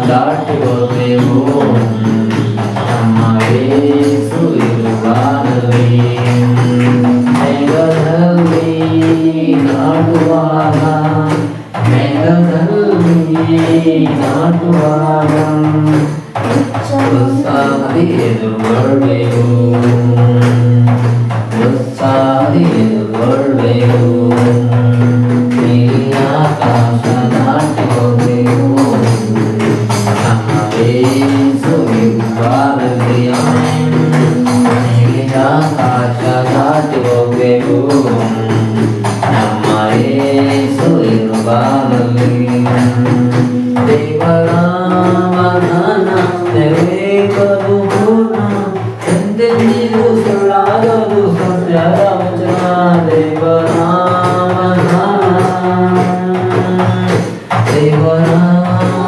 ದಾಟಿ ಹೋದೆವು ನಮ್ಮ ಯೇಸು ಇರುವಾಗಲಿ. ಮೇಘದಲ್ಲಿ ನಾಟುವಾಗ ಉತ್ಸಾಹದಿ ಎದುರುಗೊಳ್ಳೆವು ಆಕಾಶ ದಾಟಿ ಹೋದೆವು ನಮ್ಮ ಯೇಸು ಇರುವಾಗಲಿ. ಆಕಾಶ ದಾಟಿ ಹೋದೆವು ನಮ್ಮ ಯೇಸು ಇರುವಾಗಲಿ. ದೇವರ ವಾಗ್ದಾನ ನೆರವೇರುವುದು ಪೂರ್ಣ, ಎಂದೆಂದಿಗೂ ಸುಳ್ಳಾಗದು ಸತ್ಯದ ವಚನ. ದೇವರ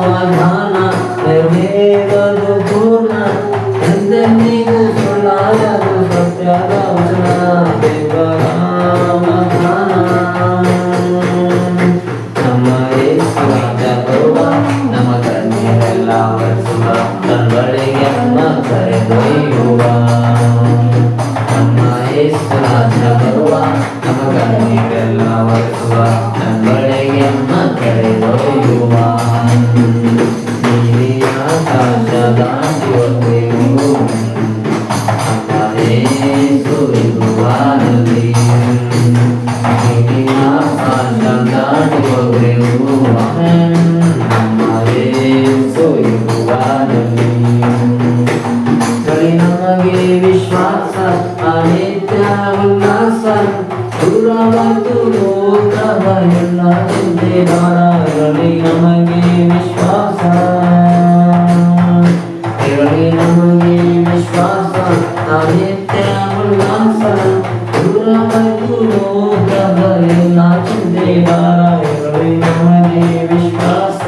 ವಾಗ್ದಾನ ನೆರವೇರುವುದು ಪೂರ್ಣ, ಎಂದೆಂದಿಗೂ ಸುಳ್ಳಾಗದು ಸತ್ಯದ ವಚನ. ದೇವರ ವಾಗ್ದಾನ ನಮ್ಮ ಯೇಸು ರಾಜ ಬರುವ, ನಮ್ಮ ಕಣ್ಣೀರೆಲ್ಲ ಒರೆಸುವ, ತನ್ನ ಬಳಿಗೆ ಕರೆದೊಯ್ಯುವ. ನಮ್ಮ ಯೇಸು ರಾಜ ಬರುವ, ನಮ್ಮ ಕಣ್ಣೀರೆಲ್ಲ ಒರೆಸುವ, ತನ್ನ ಬಳಿಗೆ ಕರೆದೊಯ್ಯುವ. ನೀಲಿ ಆಕಾಶ ದಾಟಿ ಹೋದೆವು ನಮ್ಮ ಯೇಸು ಇರುವಾಗಲಿ. ನೀಲಿ ಆಕಾಶ ದಾಟಿ ಹೋದೆವು ನಮ್ಮ ಯೇಸು ಇರುವಾಗಲಿ. ನಮಗೆ ವಿಶ್ವಾಸ ಅನಿತ್ಯ ಉಲ್ಲಾಸ, ದೂರವಾಯ್ತು ಲೋಕದ ಎಲ್ಲ ಚಿಂತೆ ಭಾರಗಳಲ್ಲಿ. ನಮಗೆ ವಿಶ್ವಾಸ ಇರಲಿ, ನಮಗೆ ವಿಶ್ವಾಸ ಅನಿತ್ಯ ಉಲ್ಲಾಸ, ದೂರವಾಯ್ತು ಲೋಕದ ಎಲ್ಲ ಚಿಂತೆ ಭಾರಗಳಲ್ಲಿ. ನಮಗೆ ವಿಶ್ವಾಸ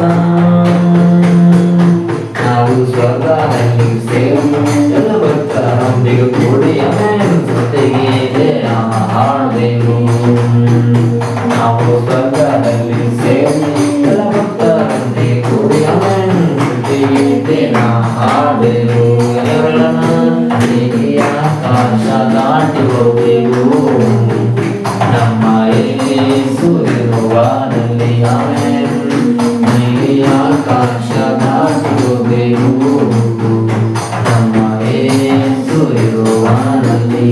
ನಾವು ಸ್ವರ್ಗದಲ್ಲಿ ಸೇರಿ ಎಲ್ಲ ಭಕ್ತರೊಂದಿಗೆ ಕೂಡಿ ಜೊತೆಗೆ ಹಾಡುವೆವು. ನಾವು ಸ್ವರ್ಗದಲ್ಲಿ ಸೇರಿ ಎಲ್ಲ ಭಕ್ತರೊಂದಿಗೆ ಕೂಡಿ ಜೊತೆಗೆ ಹಾಡುವೆವು. ಆಕಾಶ ದಾಟಿ ಹೋದೆವು ನಮ್ಮ ಯೇಸು ಇರುವಾಗಲಿ. ಆಕಾಶ ದಾಟಿ ಹೋದೆವು ನಮ್ಮ ಯೇಸು ಇರುವಾಗಲಿ.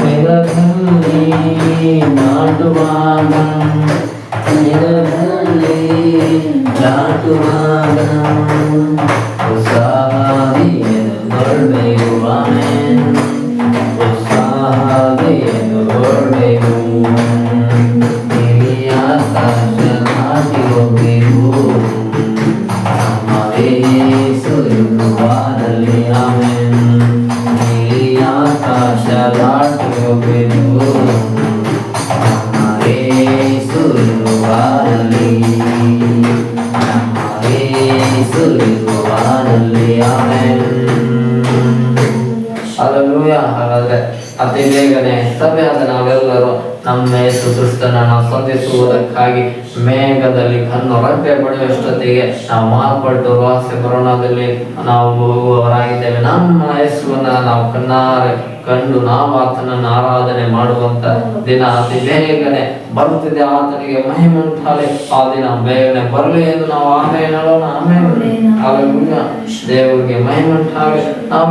ಮೇಘದಲ್ಲಿ ನಾಟುವಾಗ ಉತ್ಸಾಹದಿ ಎದುರುಗೊಳ್ಳೆವು. ಉತ್ಸಾಹದಿ ಎದುರುಗೊಳ್ಳೆವು. ಆಕಾಶ ದಾಟಿ ಹೋದೆವು ನಮ್ಮ ಯೇಸು ಇರುವಾಗಲಿ. ಆಕಾಶ ದಾಟಿ ಹೋದೆವು ನಮ್ಮ ಯೇಸು ಇರುವಾಗಲಿ. ನಮ್ಮ ಯೇಸು ಇರುವಾಗಲಿ. ಹಲ್ಲೆಲೂಯಾ. ಹಾಗಾದ್ರೆ ಅತಿ ಬೇಗನೆ ಸಭೆಯಾದ ನಾವೆಲ್ಲರೂ ನಮ್ಮ ಯೇಸು ಕ್ರಿಸ್ತನನ್ನು ಸಂಧಿಸುವುದಕ್ಕಾಗಿ ಮೇಘದಲ್ಲಿ ಕಣ್ಣು ರೆಪ್ಪೆ ಬಡಿಯುವಷ್ಟೊತ್ತಿಗೆ ನಾವು ಮಾರ್ಪಟ್ಟು ರಹಸ್ಯ ಕೊರೋನಾದಲ್ಲಿ ನಾವು ಹೋಗುವವರಾಗಿದ್ದೇವೆ. ನಮ್ಮ ಯೇಸುವನ್ನ ನಾವು ಕಣ್ಣಾರೆ ಕಂಡು ನಾವು ಆತನನ್ನು ಆರಾಧನೆ ಮಾಡುವಂತ ದಿನ ಅತಿ ಬೇಗನೆ ಬರುತ್ತಿದೆ. ಆತನಿಗೆ ಮಹಿಮೆ ಉಂಟಾಗಲಿ. ಆ ದಿನ ಬೇಗನೆ ಬರಲಿ ಎಂದು ನಾವು ಆಮೇಲೆ ಹೇಳೋಣ. ಆಮೇಲೆ ದೇವರಿಗೆ ಮಹಿಮೆ ಉಂಟಾಗಲಿ.